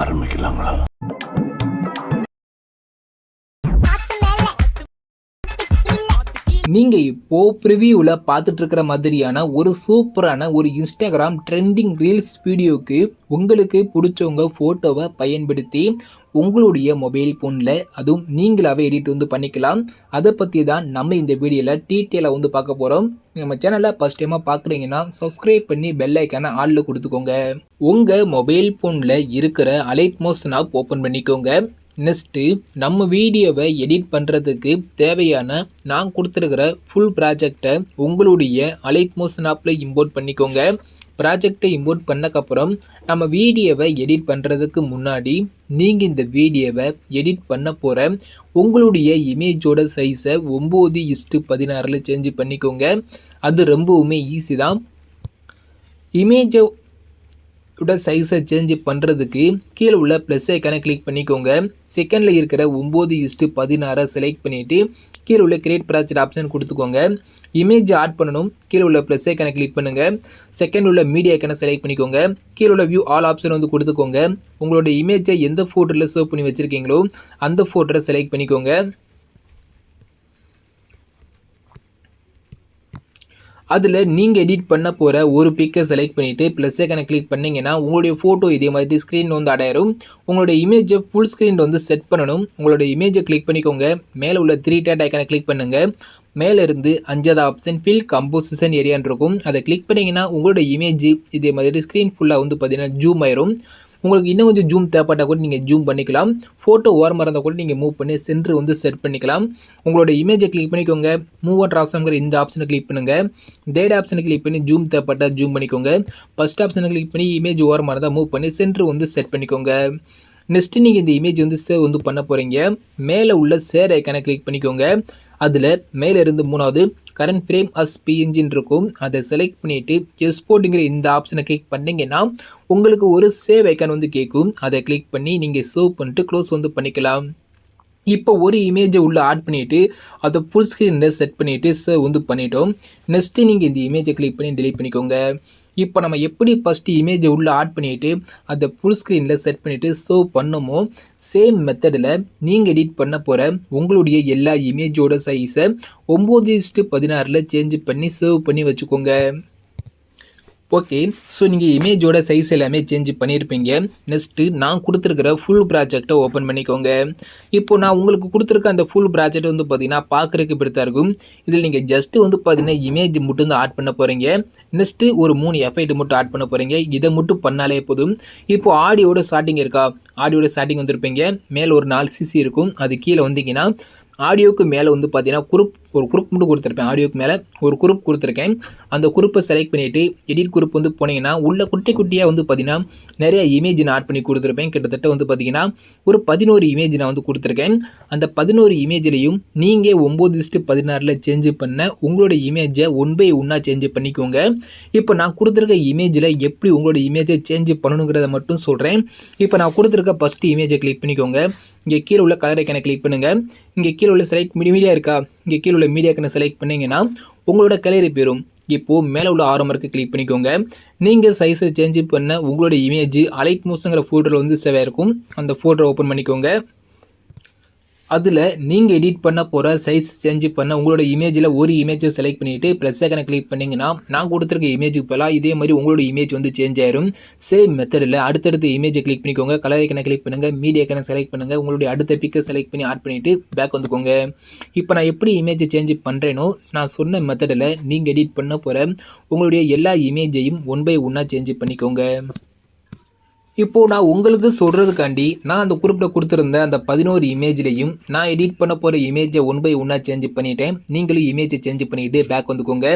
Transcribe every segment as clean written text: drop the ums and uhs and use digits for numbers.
ஆரம்பிக்கலாங்களா? நீங்கள் இப்போ ப்ரிவியூவில் பார்த்துட்டு இருக்கிற மாதிரியான ஒரு சூப்பரான ஒரு இன்ஸ்டாகிராம் ட்ரெண்டிங் ரீல்ஸ் வீடியோவுக்கு உங்களுக்கு பிடிச்சவங்க ஃபோட்டோவை பயன்படுத்தி உங்களுடைய மொபைல் ஃபோனில் அதுவும் நீங்களாகவே எடிட் பண்ணிக்கலாம். அதை பற்றி தான் நம்ம இந்த வீடியோவில் டீட்டெயிலாக பார்க்க போகிறோம். நம்ம சேனலை ஃபஸ்ட் டைமாக பார்க்குறீங்கன்னா சப்ஸ்கிரைப் பண்ணி பெல் ஐக்கானை ஆளில் கொடுத்துக்கோங்க. உங்கள் மொபைல் ஃபோனில் இருக்கிற அலைட் மோஷன் ஆப் ஓப்பன் பண்ணிக்கோங்க. நெக்ஸ்ட்டு நம்ம வீடியோவை எடிட் பண்ணுறதுக்கு தேவையான நான் கொடுத்துருக்கிற ஃபுல் ப்ராஜெக்டை உங்களுடைய அலைட் மோஷன் ஆப்பில் இம்போர்ட் பண்ணிக்கோங்க. ப்ராஜெக்டை இம்போர்ட் பண்ணக்கப்புறம் நம்ம வீடியோவை எடிட் பண்ணுறதுக்கு முன்னாடி நீங்கள் இந்த வீடியோவை எடிட் பண்ண போகிற உங்களுடைய இமேஜோட சைஸை 9:16 சேஞ்ச் பண்ணிக்கோங்க. அது ரொம்பவுமே ஈஸி தான். இமேஜை சைஸை சேஞ்ச் பண்ணுறதுக்கு கீழே உள்ள ப்ளஸ் ஐக்கானை கிளிக் பண்ணிக்கோங்க. செகண்டில் இருக்கிற 9:16 செலக்ட் பண்ணிவிட்டு கீழே உள்ள கிரியேட் ப்ராஜெக்ட் ஆப்ஷன் கொடுத்துக்கோங்க. இமேஜ் ஆட் பண்ணணும். கீழே உள்ள ப்ளஸ் ஐக்கானை கிளிக் பண்ணுங்கள். செகண்ட் உள்ள மீடியா ஐக்கானை செலக்ட் பண்ணிக்கோங்க. கீழே உள்ள வியூ ஆல் ஆப்ஷன் கொடுத்துக்கோங்க. உங்களோட இமேஜை எந்த ஃபோட்டோவில் சேவ் பண்ணி வச்சுருக்கீங்களோ அந்த ஃபோட்டோவை செலக்ட் பண்ணிக்கோங்க. அதில் நீங்கள் எடிட் பண்ண போகிற ஒரு பிக்கை செலக்ட் பண்ணிவிட்டு ப்ளஸ் ஐக்கானை கிளிக் பண்ணிங்கன்னா உங்களுடைய ஃபோட்டோ இதே மாதிரி ஸ்க்ரீன் அடையிடும். உங்களுடைய இமேஜை ஃபுல் ஸ்க்ரீன் செட் பண்ணணும். உங்களோட இமேஜை கிளிக் பண்ணிக்கோங்க. மேலே உள்ள 3 டாட் ஐக்கானை கிளிக் பண்ணுங்கள். மேலே இருந்து 5வது ஆப்ஷன் ஃபில் கம்போசிஷன் ஏரியான்னு இருக்கும். அதை கிளிக் பண்ணிங்கன்னா உங்களோட இமேஜ் இதே மாதிரி ஸ்க்ரீன் ஃபுல்லாக பார்த்தீங்கன்னா ஜூம் ஆயிரும். உங்களுக்கு இன்னும் கொஞ்சம் ஜூம் தேவைப்பட்டால் கூட நீங்கள் ஜூம் பண்ணிக்கலாம். ஃபோட்டோ ஓரமாக இருந்தால் கூட நீங்கள் மூவ் பண்ணி சென்டர் செட் பண்ணிக்கலாம். உங்களோட இமேஜை கிளிக் பண்ணிக்கோங்க. மூவ் அண்ட் ட்ரான்ஸ்ஃபார்ம்ங்கிற இந்த ஆப்ஷனை கிளிக் பண்ணுங்கள். தேர்ட் ஆப்ஷனை கிளிக் பண்ணி ஜூம் தேவைப்பட்டால் ஜூம் பண்ணிக்கோங்க. ஃபஸ்ட் ஆப்ஷனை கிளிக் பண்ணி இமேஜ் ஓரமாக இருந்தால் மூவ் பண்ணி சென்டர் செட் பண்ணிக்கோங்க. நெக்ஸ்ட்டு நீங்கள் இந்த இமேஜ் சேவ் பண்ண போகிறீங்க. மேலே உள்ள ஷேர் ஐக்கானை கிளிக் பண்ணிக்கோங்க. அதில் மேலே இருந்து 3வது கரண்ட் ஃப்ரேம் அஸ் பிஎன்ஜின்னு இருக்கும். அதை செலக்ட் பண்ணிவிட்டு எக்ஸ்போர்ட்டுங்கிற இந்த ஆப்ஷனை கிளிக் பண்ணிங்கன்னா உங்களுக்கு ஒரு சேவ் ஐக்கான் கேட்கும். அதை கிளிக் பண்ணி நீங்கள் சேவ் பண்ணிட்டு க்ளோஸ் பண்ணிக்கலாம். இப்போ ஒரு இமேஜை உள்ளே ஆட் பண்ணிவிட்டு அதை ஃபுல் ஸ்க்ரீனில் செட் பண்ணிவிட்டு சேவ் பண்ணிட்டோம். நெக்ஸ்ட்டு நீங்கள் இந்த இமேஜை கிளிக் பண்ணி டெலீட் பண்ணிக்கோங்க. இப்போ நம்ம எப்படி ஃபஸ்ட்டு இமேஜை உள்ளே ஆட் பண்ணிவிட்டு அதை ஃபுல் ஸ்க்ரீனில் செட் பண்ணிவிட்டு சேவ் பண்ணமோ சேம் மெத்தடில் நீங்கள் எடிட் பண்ண போகிற உங்களுடைய எல்லா இமேஜோட சைஸை 9:16 சேஞ்ச் பண்ணி சேவ் பண்ணி வச்சுக்கோங்க. ஓகே, ஸோ நீங்கள் இமேஜோட சைஸ் எல்லாமே சேஞ்ச் பண்ணியிருப்பீங்க. நெக்ஸ்ட்டு நான் கொடுத்துருக்கிற ஃபுல் ப்ராஜெக்டை ஓப்பன் பண்ணிக்கோங்க. இப்போது நான் உங்களுக்கு கொடுத்துருக்க அந்த ஃபுல் ப்ராஜெக்ட் பார்த்தீங்கன்னா பார்க்குறதுக்கு இப்படித்தான் இருக்கும். இதில் நீங்கள் ஜஸ்ட்டு பார்த்தீங்கன்னா இமேஜ் மட்டும் தான் ஆட் பண்ண போகிறீங்க. நெக்ஸ்ட்டு ஒரு 3 எஃபெக்ட் மட்டும் ஆட் பண்ண போகிறீங்க. இதை மட்டும் பண்ணாலே போதும். இப்போது ஆடியோட ஸ்டார்டிங் இருக்கா, ஆடியோட ஸ்டார்டிங் வந்திருப்பீங்க. மேலே ஒரு 4 சிசி இருக்கும். அது கீழே வந்தீங்கன்னா ஆடியோக்கு மேலே பார்த்தீங்கன்னா ஒரு குரூப் மட்டும் கொடுத்துருப்பேன். ஆடியோக்கு மேலே ஒரு குரூப் கொடுத்துருக்கேன். அந்த குரூப்பை செலக்ட் பண்ணிவிட்டு எடிட் குரூப் போனீங்கன்னா உள்ள குட்டி குட்டியாக பார்த்தீங்கன்னா நிறைய இமேஜ் நான் ஆட் பண்ணி கொடுத்துருப்பேன். கிட்டத்தட்ட பார்த்தீங்கன்னா ஒரு 11 இமேஜ் நான் கொடுத்துருக்கேன். அந்த 11 இமேஜ்லேயும் நீங்கள் 9:16 சேஞ்ச் பண்ண உங்களோட இமேஜை 1 by 1 சேஞ்ச் பண்ணிக்கோங்க. இப்போ நான் கொடுத்துருக்க இமேஜில் எப்படி உங்களோட இமேஜை சேஞ்ச் பண்ணணுங்கிறத மட்டும் சொல்கிறேன். இப்போ நான் கொடுத்துருக்க ஃபஸ்ட்டு இமேஜை கிளிக் பண்ணிக்கோங்க. இங்கே கீழே உள்ள கலர் ஐக்கானை கிளிக் பண்ணுங்கள். இங்கே கீழே உள்ள செலக்ட் மீடியா இருக்கா, இங்கே கீழே உள்ள மீடியா ஐக்கானை செலக்ட் பண்ணிங்கன்னா உங்களோட கலர் போயிடும். இப்போது மேலே உள்ள ஆரம்பருக்கு கிளிக் பண்ணிக்கோங்க. நீங்கள் சைஸை சேஞ்ச் பண்ண உங்களோட இமேஜ் அலைட் மோஷன்ங்கிற ஃபோல்டரில் சேவாக இருக்கும். அந்த ஃபோல்டரை ஓப்பன் பண்ணிக்கோங்க. அதில் நீங்கள் எடிட் பண்ண போகிற சைஸ் சேஞ்ச் பண்ண உங்களோட இமேஜில் ஒரு இமேஜை செலக்ட் பண்ணிவிட்டு ப்ளஸ் ஐக்கானை கிளிக் பண்ணிங்கன்னா நான் கொடுத்துருக்க இமேஜுக்கு போகலாம். இதே மாதிரி உங்களோட இமேஜ் சேஞ்ச் ஆயிரும். சேம் மெத்தடில் அடுத்தடுத்த இமேஜை கிளிக் பண்ணிக்கோங்க. கலர் ஐக்கானை கிளிக் பண்ணுங்கள். மீடியா ஐக்கானை செலக்ட் பண்ணுங்கள். உங்களுடைய அடுத்த பிக்கை செலக்ட் பண்ணி ஆட் பண்ணிவிட்டு பேக் வந்துக்கோங்க. இப்போ நான் எப்படி இமேஜை சேஞ்ச் பண்ணுறேனோ நான் சொன்ன மெத்தடில் நீங்கள் எடிட் பண்ண போகிற உங்களுடைய எல்லா இமேஜையும் 1 by 1 சேஞ்ச் பண்ணிக்கோங்க. இப்போது நான் உங்களுக்கு சொல்கிறதுக்காண்டி நான் அந்த குரூப்பில் கொடுத்துருந்த அந்த 11 இமேஜ்லேயும் நான் எடிட் பண்ண போகிற இமேஜை 1 by 1 சேஞ்ச் பண்ணிட்டேன். நீங்களும் இமேஜை சேஞ்ச் பண்ணிவிட்டு பேக் வந்துக்கோங்க.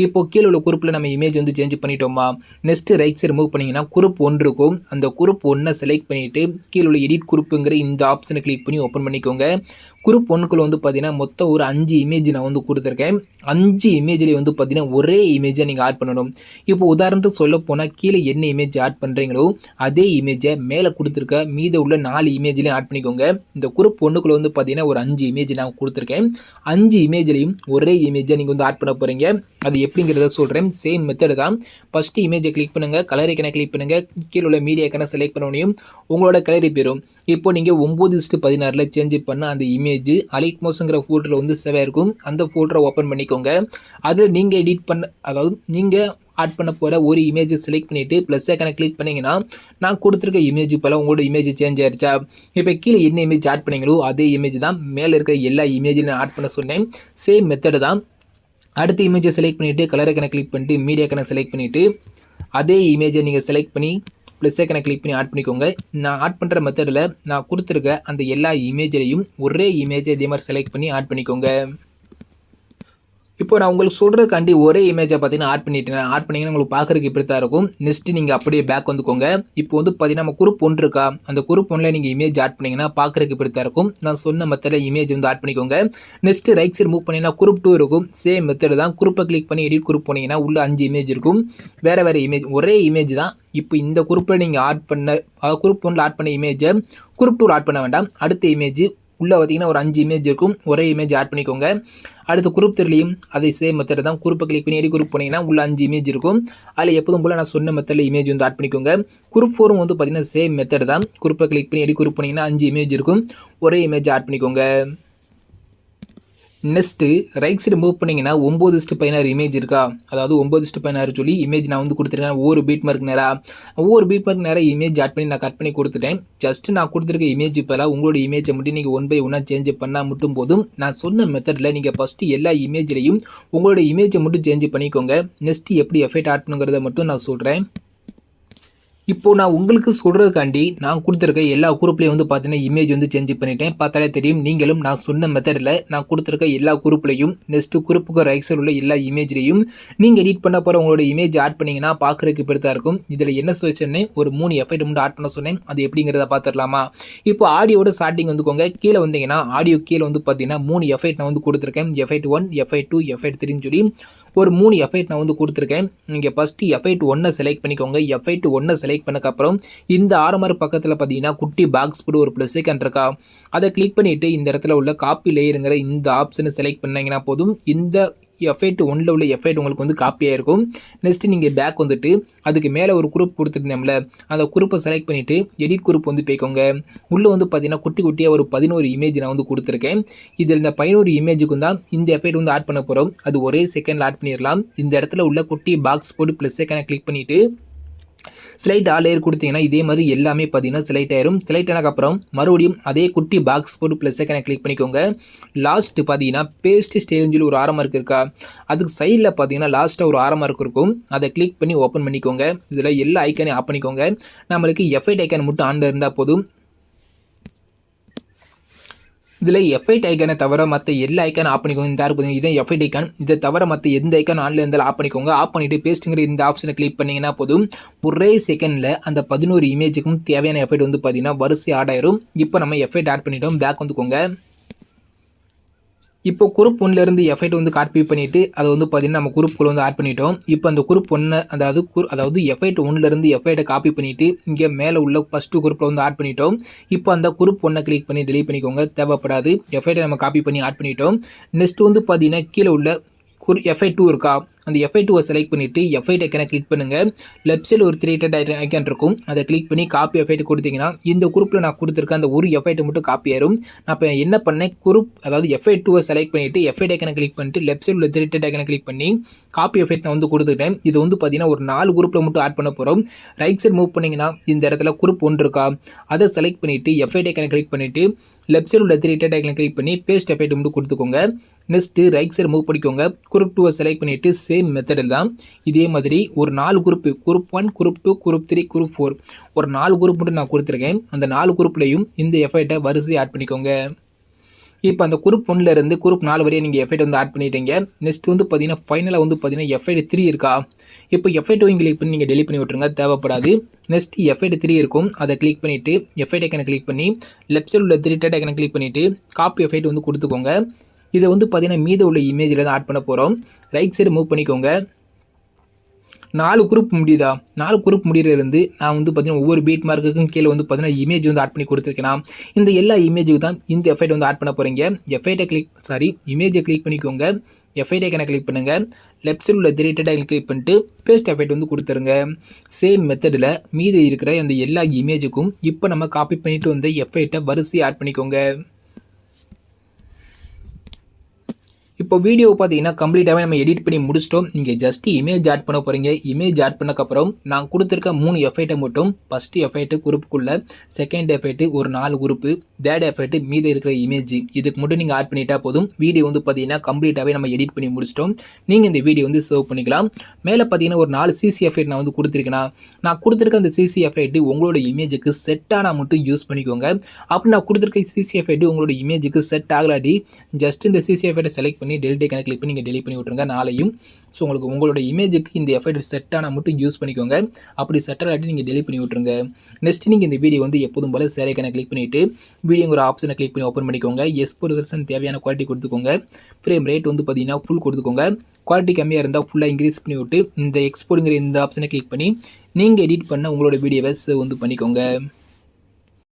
இப்போது கீழே உள்ள குரூப்பில் நம்ம இமேஜ் சேஞ்ச் பண்ணிட்டோமா. நெக்ஸ்ட்டு ரைட் சைடு மூவ் பண்ணிங்கன்னா குரூப் 1 இருக்கும். அந்த குரூப் 1 செலக்ட் பண்ணிவிட்டு கீழே உள்ள எடிட் குரூப்புங்கிற இந்த ஆப்ஷனை கிளிக் பண்ணி ஓப்பன் பண்ணிக்கோங்க. குரூப் 1க்குள்ள பார்த்தீங்கன்னா மொத்தம் ஒரு 5 இமேஜ் நான் கொடுத்துருக்கேன். 5 இமேஜ்லேயே பார்த்தீங்கன்னா ஒரே இமேஜை நீங்கள் ஆட் பண்ணணும். இப்போ உதாரணத்துக்கு சொல்ல போனால் கீழே என்ன இமேஜ் ஆட் பண்ணுறீங்களோ அதே இமேஜை மேலே கொடுத்துருக்க மீத உள்ள 4 இமேஜ்லையும் ஆட் பண்ணிக்கோங்க. இந்த குரூப் 1க்குள்ள பார்த்தீங்கன்னா ஒரு 5 இமேஜ் நான் கொடுத்துருக்கேன். 5 இமேஜ்லையும் ஒரே இமேஜை நீங்கள் ஆட் பண்ண போகிறீங்க. அது எப்படிங்கிறத சொல்கிறேன். சேம் மெத்தடு தான். ஃபஸ்ட்டு இமேஜை கிளிக் பண்ணுங்கள், கலர் ஐக்கனை கிளிக் பண்ணுங்கள், கீழே உள்ள மீடியா ஐக்கனை செலக்ட் பண்ண உங்களோட கலரி போயிடும். இப்போ நீங்கள் 9:16 சேஞ்ச் பண்ண அந்த இமேஜ் அலிட்மோஸ்ங்கிற ஃபோல்டரில் வந்து சேவ் ஆயிருக்கும். அந்த ஃபோல்டரை ஓப்பன் பண்ணிக்கோங்க. அதில் நீங்கள் எடிட் பண்ண அதாவது நீங்கள் ஆட் பண்ண போகிற ஒரு இமேஜை செலக்ட் பண்ணிவிட்டு ப்ளஸ் ஐக்கனை கிளிக் பண்ணிங்கன்னா நான் கொடுத்துருக்க இமேஜ் போல் உங்களோட இமேஜ் சேஞ்ச் ஆயிடுச்சா. இப்போ கீழே என்ன இமேஜ் ஆட் பண்ணீங்களோ அதே இமேஜ் தான் மேலே இருக்கிற எல்லா இமேஜையும் நான் ஆட் பண்ண சொன்னேன். சேம் மெத்தடு தான். அடுத்த இமேஜை செலக்ட் பண்ணிவிட்டு கலர் ஐக்கனை கிளிக் பண்ணிட்டு மீடியா ஐக்கனை செலக்ட் பண்ணிவிட்டு அதே இமேஜை நீங்கள் செலக்ட் பண்ணி ப்ளஸ் ஐக்கனை கிளிக் பண்ணி ஆட் பண்ணிக்கோங்க. நான் ஆட் பண்ணுற மெத்தடில் நான் கொடுத்துருக்க அந்த எல்லா இமேஜ்லையும் ஒரே இமேஜை இதே மாதிரி செலக்ட் பண்ணி ஆட் பண்ணிக்கோங்க. இப்போ நான் உங்களுக்கு சொல்கிறதுக்காண்டி ஒரே இமேஜை பார்த்தீங்கன்னா ஆட் பண்ணிட்டேன். ஆட் பண்ணிங்கன்னா உங்களுக்கு பார்க்குறதுக்கு இப்படி தான் இருக்கும். நெக்ஸ்ட்டு நீங்கள் அப்படியே பேக் வந்துக்கோங்க. இப்போ வந்து பார்த்தீங்கன்னா நம்ம குரூப் 1 இருக்கா, அந்த குரூப் 1ல் நீங்கள் இமேஜ் ஆட் பண்ணிங்கன்னா பார்க்குறதுக்கு இப்படி தான் இருக்கும். நான் சொன்ன மெத்தடில் இமேஜ் வந்து ஆட் பண்ணிக்கோங்க. நெக்ஸ்ட்டு ரைட் சைடு மூவ் பண்ணிங்கன்னா குரூப் 2 இருக்கும். சேம் மெத்தடு தான். குரூப்பை கிளிக் பண்ணி எடிட் குரூப் போனீங்கன்னா உள்ள 5 இமேஜ் இருக்கும். வேறு இமேஜ் ஒரே இமேஜ் தான். இப்போ இந்த குரூப்பில் நீங்கள் ஆட் பண்ண குரூப் 1ல் ஆட் பண்ண இமேஜை குரூப் 2ல் ஆட் பண்ண வேண்டாம். அடுத்த இமேஜ் உள்ளே பார்த்தீங்கன்னா ஒரு 5 இமேஜ் இருக்கும். ஒரே இமேஜ் ஆட் பண்ணிக்கோங்க. அடுத்து குரூப் 3லையும் அதே சேம் மெத்தட் தான். குரூப்பை கிளிக் பண்ணி எடிட் குரூப் போனீங்கன்னா உள்ள 5 இமேஜ் இருக்கும். அதில் எப்போதும் போல் நான் சொன்ன மெத்தடில் இமேஜ் வந்து ஆட் பண்ணிக்கோங்க. குரூப் 4 வந்து பார்த்தீங்கன்னா சேம் மெத்தட் தான். குரூப்பை கிளிக் பண்ணி எடிட் குரூப் போனீங்கன்னா 5 இமேஜ் இருக்கும். ஒரே இமேஜ் ஆட் பண்ணிக்கோங்க. நெக்ஸ்ட்டு ரைட் சைடு மூவ் பண்ணிங்கன்னா 9:16 இமேஜ் இருக்கா, அதாவது 9:16 சொல்லி இமேஜ் நான் வந்து கொடுத்துருக்கேன். ஒவ்வொரு பீட் மார்க் நேராக இமேஜ் ஆட் பண்ணி நான் கட் பண்ணி கொடுத்துட்டேன். ஜஸ்ட் நான் கொடுத்துருக்க இமேஜ் இப்போலாம் உங்களோட இமேஜை மட்டும் நீங்கள் 1 by 1 சேஞ்ச் பண்ணால் மட்டும் போதும். நான் சொன்ன மெத்தடில் நீங்கள் ஃபஸ்ட்டு எல்லா இமேஜ்லையும் உங்களோட இமேஜை மட்டும் சேஞ்ச் பண்ணிக்கோங்க. நெக்ஸ்ட்டு எப்படி எஃபெக்ட் ஆட் பண்ணுங்கிறத மட்டும் நான் சொல்கிறேன். இப்போது நான் உங்களுக்கு சொல்கிறதுக்காண்டி நான் கொடுத்துருக்க எல்லா குரூப்லேயும் வந்து பார்த்தீங்கன்னா இமேஜ் வந்து சேஞ்ச் பண்ணிட்டேன். பார்த்தாலே தெரியும். நீங்களும் நான் சொன்ன மெத்தடில் நான் கொடுத்துருக்க எல்லா குரூப்லையும் நெக்ஸ்ட்டு குரூப்புக்கு ரைட் சைடு உள்ள எல்லா இமேஜ்லையும் நீங்கள் எடிட் பண்ண போகிற உங்களோட இமேஜ் ஆட் பண்ணிங்கன்னா பார்க்குறதுக்கு இப்படி தான் இருக்கும். இதில் என்ன சொன்னேன், ஒரு 3 எஃபெக்ட் மட்டும் ஆட் பண்ண சொன்னேன். அது எப்படிங்கிறத பார்த்துடலாமா. இப்போ ஆடியோட ஸ்டார்டிங் வந்துக்கோங்க. கீழே வந்தீங்கன்னா ஆடியோ கீழே வந்து பார்த்தீங்கன்னா 3 எஃபெக்ட் நான் வந்து கொடுத்துருக்கேன். எஃபெக்ட் 1, எஃபெக்ட் 2, எஃபெக்ட் 3ன்னு சொல்லி ஒரு 3 எஃபெக்ட் நான் வந்து கொடுத்துருக்கேன். நீங்கள் ஃபஸ்ட்டு எஃபெக்ட் 1 செலக்ட் பண்ணிக்கோங்க. எஃபெக்ட் 1 செலக்ட் பண்ணக்கப்புறம் இந்த ஆரம்பர் பக்கத்தில் பார்த்தீங்கன்னா குட்டி பாக்ஸ் போட்டு ஒரு ப்ளஸ் ஐக்கான் இருக்கா, அதை கிளிக் பண்ணிவிட்டு இந்த இடத்துல உள்ள காப்பி லேயருங்கிற இந்த ஆப்ஷனை செலக்ட் பண்ணிங்கன்னா போதும். இந்த எஃபெக்ட் 1ல் உள்ள எஃபெக்ட் உங்களுக்கு வந்து காப்பியாக இருக்கும். நெக்ஸ்ட்டு நீங்கள் பேக் வந்துட்டு அதுக்கு மேலே ஒரு குரூப் கொடுத்துருந்தோம்ல, அந்த குரூப்பை செலக்ட் பண்ணிவிட்டு எடிட் குரூப் வந்து போய்க்கோங்க. உள்ளே வந்து பார்த்தீங்கன்னா குட்டியாக ஒரு 11 இமேஜ் நான் வந்து கொடுத்துருக்கேன். இதில் இந்த 11 இமேஜுக்கும் தான் இந்த எஃபெக்ட் வந்து ஆட் பண்ண போகிறோம். அது ஒரே செகண்டில் ஆட் பண்ணிடலாம். இந்த இடத்துல உள்ள குட்டி பாக்ஸ் போட்டு ப்ளஸ் ஐக்கானை கிளிக் பண்ணிவிட்டு ஸ்லைட் ஆல் லேயர் கொடுத்தீங்கன்னா இதே மாதிரி எல்லாமே பார்த்தீங்கன்னா செலக்ட் ஆயிரும். செலக்ட் ஆனதுக்கப்புறம் மறுபடியும் அதே குட்டி பாக்ஸ் போட்டு ப்ளஸ் ஐக்கானை கிளிக் பண்ணிக்கோங்க. லாஸ்ட்டு பார்த்தீங்கன்னா பேஸ்ட் ஸ்டைல்னு சொல்லி ஒரு ஆரமார்க் இருக்கா, அதுக்கு சைடில் பார்த்தீங்கன்னா லாஸ்ட்டாக ஒரு ஆரமார்க் இருக்கும். அதை கிளிக் பண்ணி ஓப்பன் பண்ணிக்கோங்க. இதில் எல்லா ஐக்கானையும் ஆஃப் பண்ணிக்கோங்க. நம்மளுக்கு எஃபெக்ட் ஐக்கான் மட்டும் ஆனில் இருந்தால் போதும். இதில் எஃபெக்ட் ஐக்கானை தவிர மற்ற எல்லா ஐக்கானும் ஆஃப் பண்ணிக்கோங்க. இந்த யார் பார்த்தீங்கன்னா இதான் எஃபெக்ட் ஐக்கான். இதை தவிர மற்ற எந்த ஐக்கான் ஆன்லைன் இருந்தாலும் ஆஃப் பண்ணிக்கோங்க. ஆஃப் பண்ணிவிட்டு பேஸ்ட்டுங்கிற இந்த ஆப்ஷனை கிளிக் பண்ணிங்கன்னா போதும். ஒரே செகண்டில் அந்த 11 இமேஜுக்கும் தேவையான எஃபெக்ட் வந்து பார்த்தீங்கன்னா வரிசை ஆட் ஆயிரும். இப்போ நம்ம எஃபெக்ட் ஆட் பண்ணிட்டோம். பேக் வந்துக்கோங்க. இப்போ குரூப் 1லேருந்து எஃபெக்ட் வந்து காப்பி பண்ணிவிட்டு அதை வந்து பார்த்தீங்கன்னா நம்ம குரூப்புக்குள்ள வந்து ஆட் பண்ணிட்டோம். இப்போ அந்த குரூப் 1 அதாவது எஃபெக்ட் 1லேருந்து எஃபெக்ட்டை காப்பி பண்ணிவிட்டு இங்கே மேலே உள்ள ஃபஸ்ட்டு குரூப்பில் வந்து ஆட் பண்ணிட்டோம். இப்போ அந்த குரூப் 1 கிளிக் பண்ணி டெலீட் பண்ணிக்கோங்க. தேவைப்படாது. எஃபெக்ட்டை நம்ம காப்பி பண்ணி ஆட் பண்ணிட்டோம். நெக்ஸ்ட் வந்து பார்த்தீங்கன்னா கீழே உள்ள எஃபெக்ட் 2 இருக்கா, அந்த எஃபெக்ட் 2 செலக்ட் பண்ணிவிட்டு எஃபெக்ட் ஐக்கனை கிளிக் பண்ணுங்கள். லெஃப்ட் சைடில் ஒரு 3 டாட் ஐக்கான் இருக்கும். அதை கிளிக் பண்ணி காப்பி எஃபெக்ட் கொடுத்தீங்கன்னா இந்த குரூப்பில் நான் கொடுத்துருக்க அந்த ஒரு எஃபெக்ட் மட்டும் காப்பி ஆயிரும். நான் இப்போ என்ன பண்ணேன், அதாவது எஃபெக்ட் 2 செலக்ட் பண்ணிவிட்டு எஃபெக்ட் ஐக்கனை கிளிக் பண்ணிட்டு லெஃப்ட் சைடில் உள்ள 3 டாட் ஐக்கனை கிளிக் பண்ணி காப்பி எஃபெக்ட் நான் வந்து கொடுத்துட்டேன். இது வந்து பார்த்தீங்கன்னா ஒரு 4 குரூப்பில் மட்டும் ஆட் பண்ண போகிறோம். ரைட் சைடு மூவ் பண்ணிங்கன்னா இந்த இடத்துல குரூப் 1 இருக்கா, அதை செலக்ட் பண்ணிவிட்டு எஃபெக்ட் ஐக்கனை கிளிக் பண்ணிவிட்டு லெஃப்ட் சைடு உள்ள 3 டாட் ஐக்கனை கிளிக் பண்ணி பேஸ்ட் எஃபெக்ட் மட்டும் கொடுத்துக்கோங்க. நெக்ஸ்ட்டு ரைட் சைடு மூவ் பண்ணிக்கோங்க. குரூப் 2 செலக்ட் பண்ணிவிட்டு சேம் மெத்தடில் தான் இதே மாதிரி ஒரு 4 group, group 1, group 2, group 3, group 4 ஒரு 4 குரூப் மட்டும் நான் கொடுத்துருக்கேன். அந்த 4 குரூப்லையும் இந்த எஃபெக்ட்டை வரிசை ஆட் பண்ணிக்கோங்க. இப்போ அந்த குரூப் 1லேருந்து குரூப் 4 வரையும் நீங்கள் எஃபெக்ட் வந்து ஆட் பண்ணிட்டீங்க. நெக்ஸ்ட் வந்து பார்த்தீங்கன்னா ஃபைனலாக வந்து பார்த்தீங்கன்னா எஃபெக்ட் 3 இருக்கா, இப்போ எஃபெக்ட் கிளிக் பண்ணி நீங்கள் டெலிட் பண்ணி விட்டுருங்க, தேவைப்படாது. நெக்ஸ்ட் எஃபெக்ட் 3 இருக்கும். அதை கிளிக் பண்ணிவிட்டு எஃபெக்ட் ஐக்கனை கிளிக் பண்ணி லெஃப்ட் சைடு உள்ள 3 டாட் ஐக்கனை கிளிக் பண்ணிவிட்டு காப்பி எஃபெக்ட் வந்து கொடுத்துக்கோங்க. இதை வந்து பார்த்தீங்கன்னா மீத உள்ள இமேஜில் தான் ஆட் பண்ண போகிறோம். ரைட் சைடு மூவ் பண்ணிக்கோங்க. 4 குரூப் முடியுதா, 4 குரூப் முடியிலிருந்து நான் வந்து பார்த்தீங்கன்னா ஒவ்வொரு பீட் மார்க்குக்கும் கீழே வந்து பார்த்தீங்கன்னா இமேஜ் வந்து ஆட் பண்ணி கொடுத்துருக்கேன். இந்த எல்லா இமேஜுக்கு தான் இந்த எஃபெக்ட் வந்து ஆட் பண்ண போகிறீங்க. இமேஜை கிளிக் பண்ணிக்கோங்க. எஃபெக்ட் ஐக்கனை கிளிக் பண்ணுங்கள். லெஃப்ட் சைடில் உள்ள த்ரீ டாட் கிளிக் பண்ணிட்டு பேஸ்ட் எஃபெக்ட் வந்து கொடுத்துருங்க. சேம் மெத்தடில் மீதி இருக்கிற அந்த எல்லா இமேஜுக்கும் இப்போ நம்ம காப்பி பண்ணிட்டு வந்த எஃபெக்டை வரிசையாக ஆட் பண்ணிக்கோங்க. இப்போ வீடியோ பார்த்தீங்கன்னா கம்ப்ளீட்டாகவே நம்ம எடிட் பண்ணி முடிச்சிட்டோம். நீங்கள் ஜஸ்ட் இமேஜ் ஆட் பண்ண போகிறீங்க. இமேஜ் ஆட் பண்ணக்கப்புறம் நான் கொடுத்துருக்க 3 எஃபெக்ட்டை மட்டும் ஃபஸ்ட்டு எஃபெக்ட்டு குரூப்புக்குள்ளே, செகண்ட் எஃபெக்ட்டு ஒரு 4 குரூப்பு, தேர்ட் எஃபெக்ட்டு மீதி இருக்கிற இமேஜ் இதுக்கு மட்டும் நீங்கள் ஆட் பண்ணிட்டா போதும். வீடியோ வந்து பார்த்தீங்கன்னா கம்ப்ளீட்டாகவே நம்ம எடிட் பண்ணி முடிச்சிட்டோம். நீங்கள் இந்த வீடியோ வந்து சேவ் பண்ணிக்கலாம். மேலே பார்த்தீங்கன்னா ஒரு 4 சிசி எஃபெக்ட் நான் வந்து கொடுத்துருக்கேன். நான் கொடுத்துருக்க அந்த சிசி எஃபெக்ட் உங்களோட இமேஜுக்கு செட் ஆனால் மட்டும் யூஸ் பண்ணிக்கோங்க. அப்படி நான் கொடுத்துருக்க சிசி எஃபெக்ட் உங்களோட இமேஜுக்கு செட் ஆகலாடி ஜஸ்ட் இந்த சிசி எஃபெக்ட்டை செலக்ட் பண்ணி டெலிட் ஐகானை கிளிக் பண்ணி நீங்கள் டெலிட் பண்ணி விட்ருங்க நாளையும். ஸோ உங்களுக்கு உங்களோட இமேஜுக்கு இந்த எஃபெக்ட் செட் ஆனால் மட்டும் யூஸ் பண்ணிக்கோங்க. அப்படி செட் ஆகாட்டி நீங்கள் டெலிட் பண்ணி விட்ருங்க. நெக்ஸ்ட் நீங்கள் இந்த வீடியோ வந்து எப்போதும் போல் ஷேர் ஐகானை கிளிக் பண்ணிவிட்டு வீடியோங்கிற ஆப்ஷனை கிளிக் பண்ணி ஓப்பன் பண்ணிக்கோங்க. எக்ஸ்போசர் தேவையான குவாலிட்டி கொடுத்துக்கோங்க. ஃப்ரேம் ரேட் வந்து பார்த்தீங்கன்னா ஃபுல் கொடுத்துக்கோங்க. குவாலிட்டி கம்மியாக இருந்தால் ஃபுல்லாக இன்க்ரீஸ் பண்ணி விட்டு இந்த எக்ஸ்போர்ட்டுங்கிற இந்த ஆப்ஷனை கிளிக் பண்ணி நீங்கள் எடிட் பண்ண உங்களோட வீடியோவை சேவ் வந்து பண்ணிக்கோங்க.